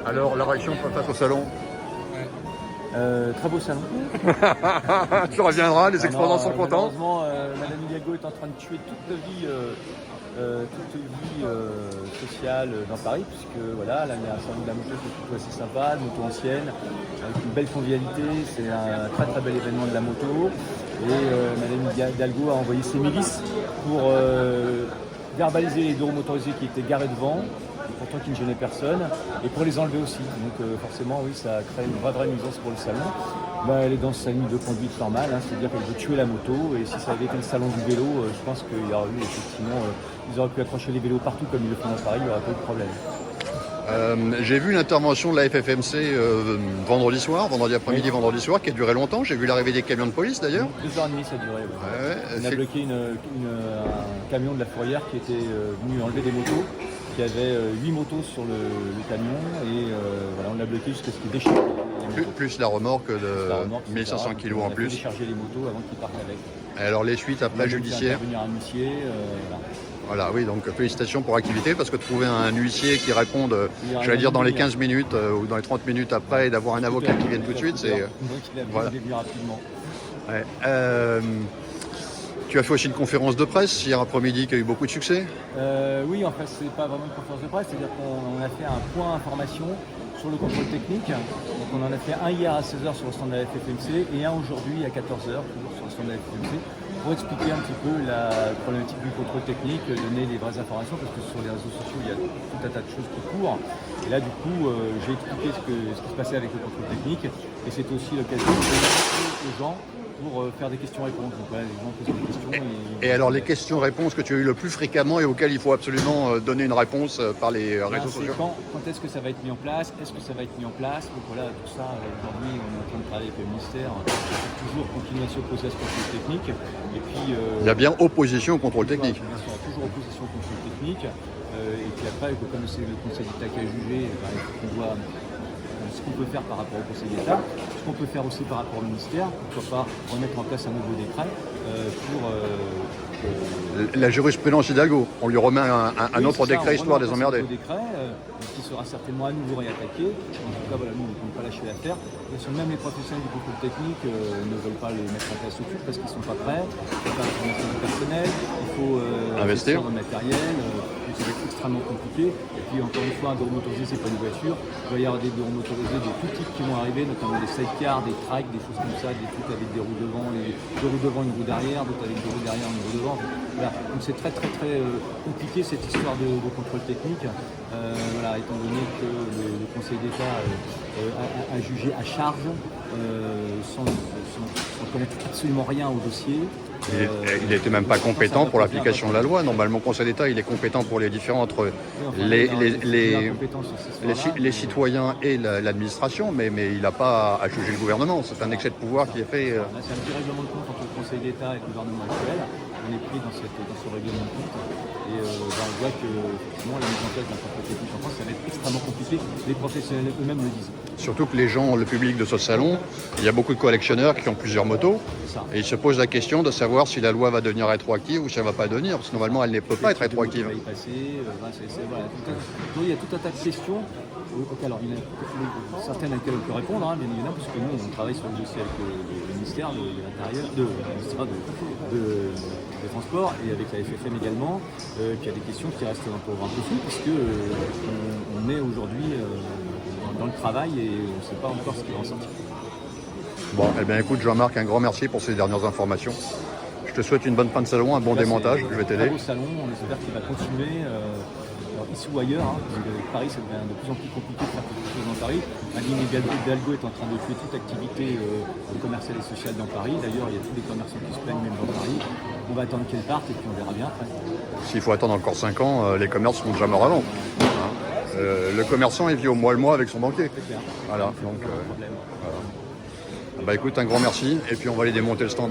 Alors, la réaction face au salon? Très beau salon. Tu reviendras, les exposants sont contents. Malheureusement, Madame Hidalgo est en train de tuer toute vie sociale dans Paris, puisque voilà, là il y a un salon de la moto qui est plutôt assez sympa, de moto ancienne, avec une belle convivialité, c'est un très très bel événement de la moto. Et Madame Hidalgo a envoyé ses milices pour verbaliser les deux roues motorisées qui étaient garés devant, pourtant qui ne gênaient personne, et pour les enlever aussi. Donc forcément, oui, ça crée une vraie nuisance pour le salon. Elle est dans sa ligne de conduite normale, hein, c'est-à-dire qu'elle veut tuer la moto, et si ça avait été le salon du vélo, je pense qu'il y aurait eu effectivement, ils auraient pu accrocher les vélos partout comme ils le font dans Paris, il n'y aurait pas eu de problème. J'ai vu l'intervention de la FFMC vendredi après-midi, oui. Vendredi soir, qui a duré longtemps. J'ai vu l'arrivée des camions de police d'ailleurs. 2h30 ça a duré. Ouais. On a bloqué un camion de la fourrière qui était venu enlever des motos, qui avait 8 motos sur le camion, et voilà, on l'a bloqué jusqu'à ce qu'il déchire. Plus la remorque de 1500 kg en plus. On a fait décharger les motos avant qu'ils partent avec. Et alors les suites après judiciaires. Un huissier, voilà, oui, donc félicitations pour l'activité, parce que trouver un huissier qui réponde, j'allais dire dans les 15 minutes ou dans les 30 minutes après, et d'avoir un avocat qui vienne tout de suite, c'est... Voilà. Il est rapidement. Ouais. Tu as fait aussi une conférence de presse hier après-midi qui a eu beaucoup de succès. Oui, en fait, c'est pas vraiment une conférence de presse, c'est-à-dire qu'on a fait un point information sur le contrôle technique. Donc on en a fait un hier à 16h sur le stand de la FFMC et un aujourd'hui à 14h, toujours sur le stand de la FFMC, pour expliquer un petit peu la problématique du contrôle technique, donner les vraies informations, parce que sur les réseaux sociaux, il y a tout un tas de choses qui courent. Et là, du coup, j'ai expliqué ce qui se passait avec le contrôle technique, et c'était aussi l'occasion de montrer aux gens pour faire des questions-réponses. Donc voilà, les gens posent des questions. Et alors les questions-réponses que tu as eues le plus fréquemment et auxquelles il faut absolument donner une réponse par les réseaux sociaux? Quand est-ce que ça va être mis en place? Est-ce que ça va être mis en place? Donc voilà, tout ça, aujourd'hui, on est en train de travailler avec le ministère pour toujours continuer à s'opposer à ce contrôle technique. Et puis, il y a bien opposition au contrôle technique. Bien sûr, toujours opposition au contrôle technique. Et puis après, comme c'est le Conseil d'État qui a jugé, il faut qu'on voit ce qu'on peut faire par rapport au Conseil d'État, ce qu'on peut faire aussi par rapport au ministère, pourquoi pas remettre en place un nouveau décret pour... La jurisprudence Hidalgo, on lui remet un autre décret histoire des emmerder. Un nouveau décret qui sera certainement à nouveau réattaqué. En tout cas, voilà, nous, on ne peut pas lâcher l'affaire. Même les professionnels du contrôle technique ne veulent pas le mettre en place tout de suite parce qu'ils ne sont pas prêts. Il faut faire la formation du personnel, il faut investir dans le matériel, ça va être extrêmement compliqué. Et puis encore une fois, un bureau motorisé, c'est pas une voiture. Il va y avoir des bureaux motorisés, des tout types qui vont arriver, notamment des sidecars, des tracks, des choses comme ça, des trucs avec des roues devant, deux roues devant, une roue derrière, d'autres avec deux roues derrière, une roue devant. Voilà. Donc c'est très compliqué cette histoire de contrôle technique. Voilà, étant donné que le Conseil d'État a jugé à charge sans connaître absolument rien au dossier. Il n'était même pas compétent pour l'application de la loi. Normalement, le Conseil d'État, il est compétent pour les différents entre les citoyens et l'administration, mais il n'a pas à juger le gouvernement. C'est un excès de pouvoir qui est fait. C'est un petit règlement de compte entre le Conseil d'État et le gouvernement actuel. On est pris dans ce règlement de compte. Et on voit que effectivement, la mise en place d'un contrôle technique en France, ça va être extrêmement compliqué. Les professionnels eux-mêmes le disent. Surtout que le public de ce salon, il y a beaucoup de collectionneurs qui ont plusieurs motos. Et ils se posent la question de savoir si la loi va devenir rétroactive ou si elle ne va pas devenir. Parce que normalement, elle ne peut pas être rétroactive. Il y a tout un tas de questions. Alors, il y en a certaines à lesquelles on peut répondre, bien évidemment, parce que nous, on travaille sur le dossier avec le ministère de l'Intérieur, le ministère des Transports et avec la FFM également. Puis il y a des questions qui restent un peu flous, parce qu'on est aujourd'hui dans le travail et on ne sait pas encore ce qui va en sortir. Bon, eh bien écoute Jean-Marc, un grand merci pour ces dernières informations. Je te souhaite une bonne fin de salon, un bon démontage, je vais t'aider. Un beau salon, on espère qu'il va continuer. Ici ou ailleurs, parce que Paris, ça devient de plus en plus compliqué de faire quelque chose dans Paris. Aline Hidalgo est en train de tuer toute activité commerciale et sociale dans Paris. D'ailleurs, il y a tous les commerçants qui se plaignent même dans Paris. On va attendre qu'elle parte et puis on verra bien après. S'il faut attendre encore 5 ans, les commerces seront déjà morts avant. Le commerçant, il vit au mois le mois avec son banquier. C'est clair. Voilà, donc voilà. Bah écoute, un grand merci et puis on va aller démonter le stand.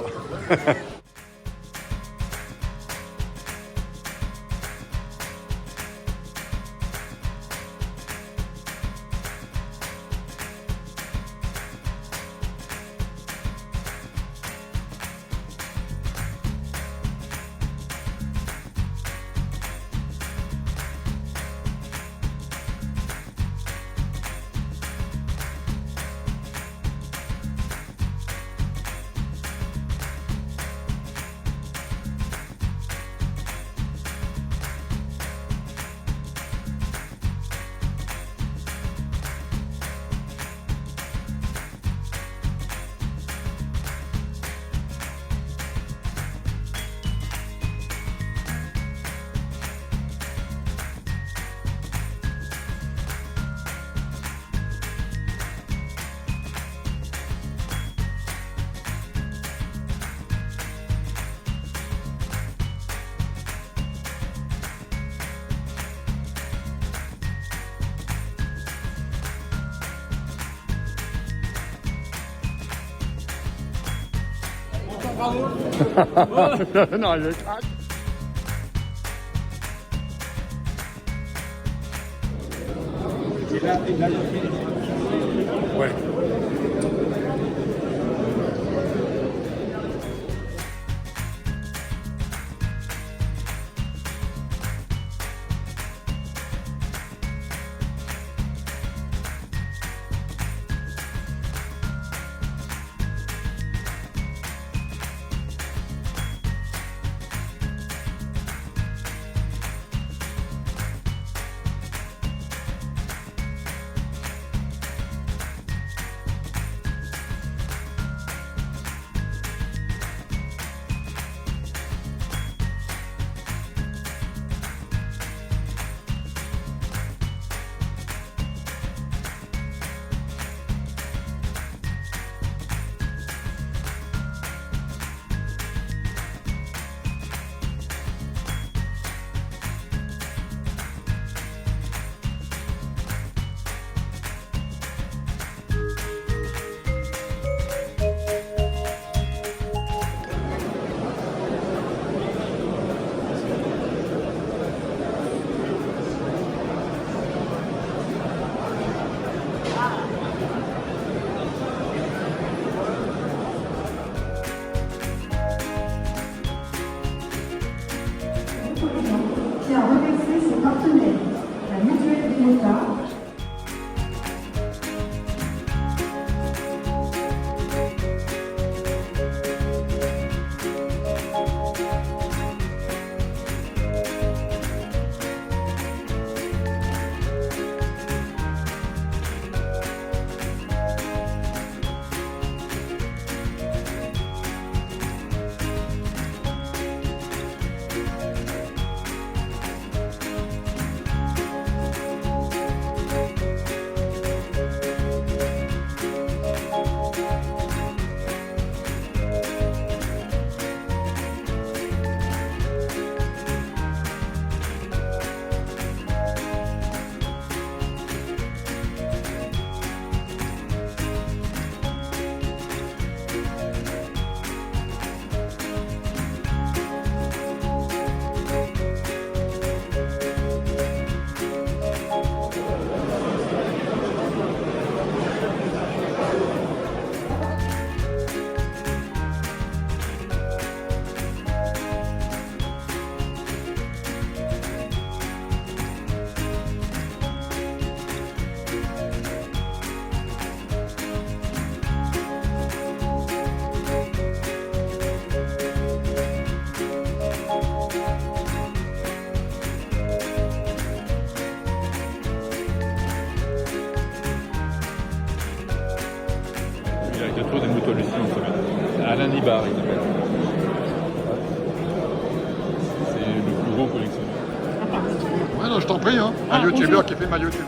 Non, je craque. Ouais. Tient à remercier ses partenaires, la mutuelle de l'État, Il a été trop des motos hallucinants, ça va. C'est Alain Libar, il s'appelle. C'est le plus gros collectionneur. Ouais, non, je t'en prie, hein. Un youtubeur qui fait ma youtubeur.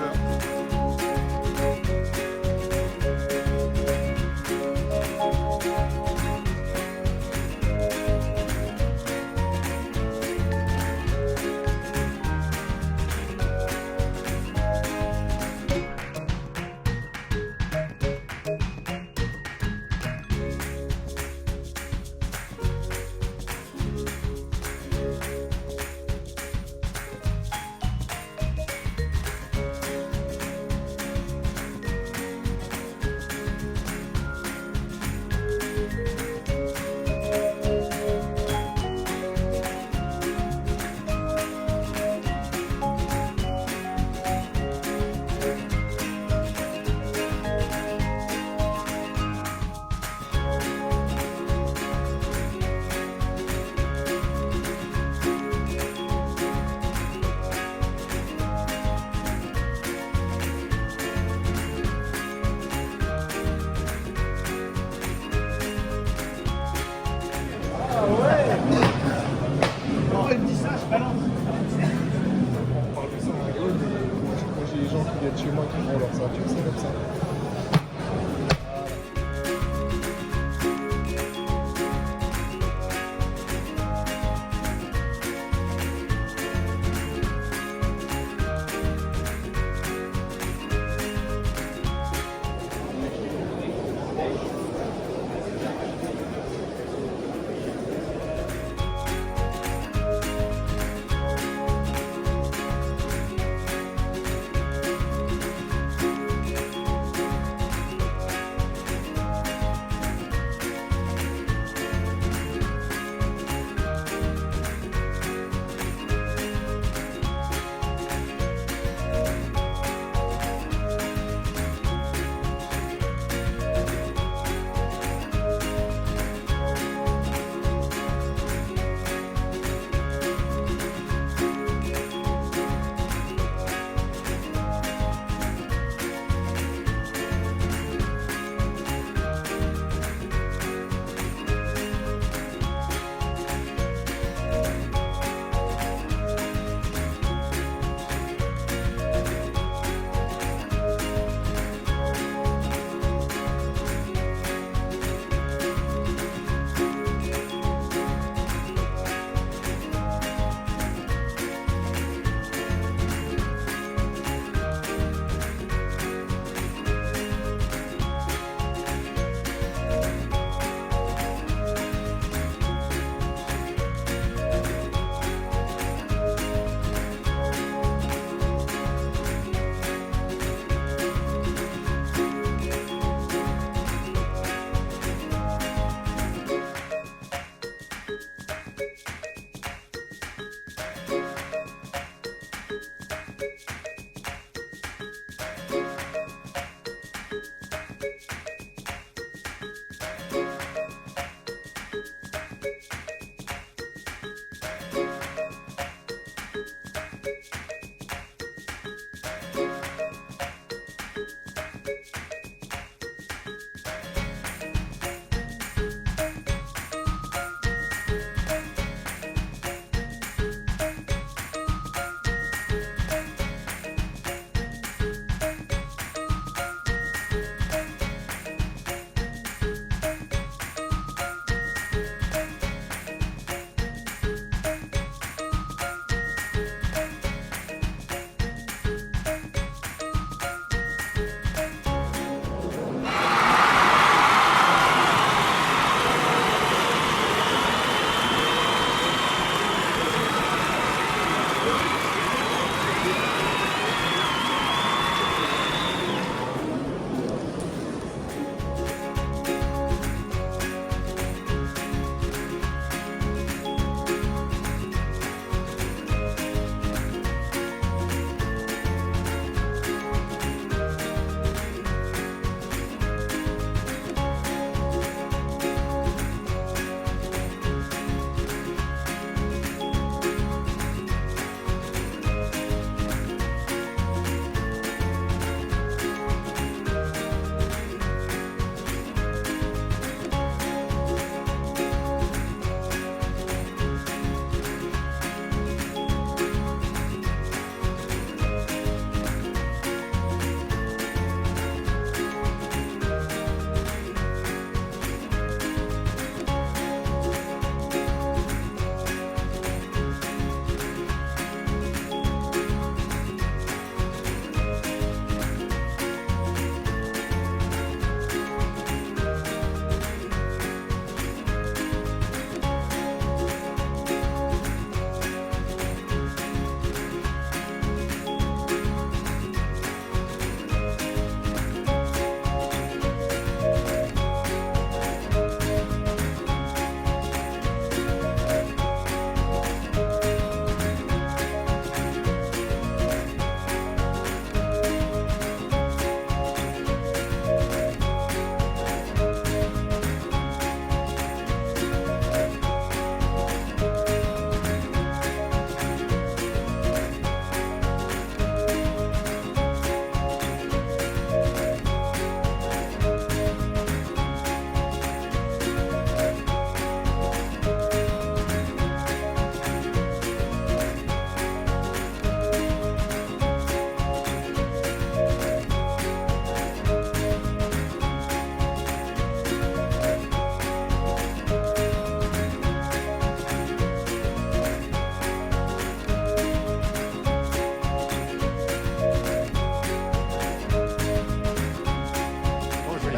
Moi j'ai des gens qui viennent chez moi qui font leur ceinture, c'est comme ça.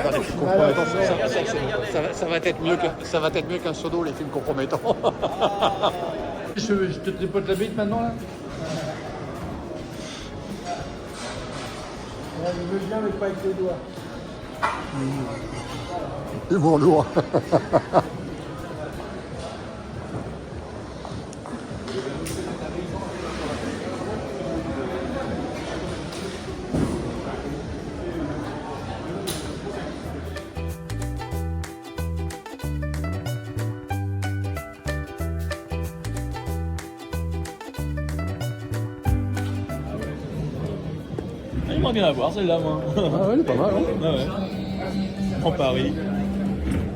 faire des films compromettants. Ça va être mieux qu'un Sodo, les films compromettants. Je te tripote la bite maintenant là. Ouais, je veux bien, mais pas avec les doigts. Ils vont lourd. J'aimerais bien la voir celle-là, moi. Ah ouais, elle est pas mal. Hein. Ah ouais. En Paris.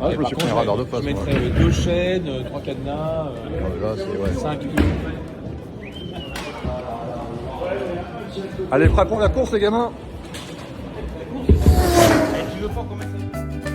Ah, je me suis pris un radar de face. Je moi. mettrais 2 chaînes, 3 cadenas, Ah, là, c'est, ouais. 5 livres. Allez, frappons la course, les gamins. Tu veux pas qu'on mette ça ?